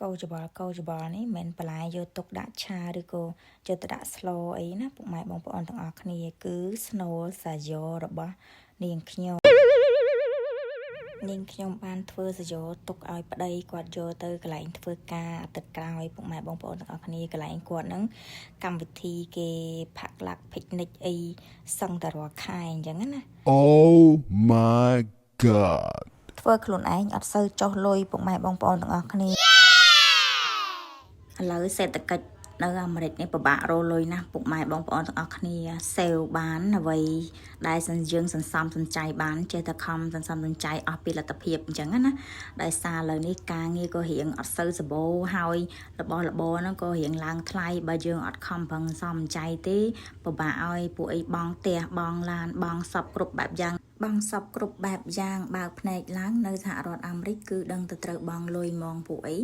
កោចបល់នេះមិនបន្លែយកទុកដាក់ឆាឬក៏យកទៅដាក់ស្លអីណាពុកម៉ែបងប្អូនទាំងអស់គ្នាគឺស្នូលសាយ៉របស់នាងខ្ញុំបានធ្វើសាយ៉ទុកឲ្យប្តីគាត់យកទៅកន្លែងធ្វើការអាទិត្យក្រោយពុកម៉ែបងប្អូនទាំងអស់គ្នាកន្លែងគាត់ហ្នឹងកម្មវិធីគេផាក់ឡាក់ភិកនិចអីសឹងតែរាល់ខែអញ្ចឹងណា Oh my god ធ្វើខ្លួនឯងអត់សូវចុះលុយពុកម៉ែបងប្អូនទាំងអស់គ្នាឥឡូវសេដ្ឋកិច្ចនៅអាមេរិកនេះពិបាករកលុយណាស់ពុកម៉ែបងប្អូនទាំងអស់គ្នាសេវបានអ្វីដែលយើងសន្សំសំចៃបានចេះតែខំសន្សំសំចៃអស់ពីលទ្ធភាពអញ្ចឹងណាដោយសារឥឡូវនេះការងារក៏រៀងអត់សូវសម្បូរហើយរបស់របរហ្នឹងក៏រៀងឡើងថ្លៃបើយើងអត់ខំប្រឹងសំចៃទេពិបាកឲ្យពួកអីបងផ្ទះបងឡានបងសពគ្រប់បែបយ៉ាងបងសពគ្រប់បែបយ៉ាងបើកភ្នែកឡើងនៅសហរដ្ឋអាមេរិកគឺដឹងទៅត្រូវបងលុយហ្មងពួកអី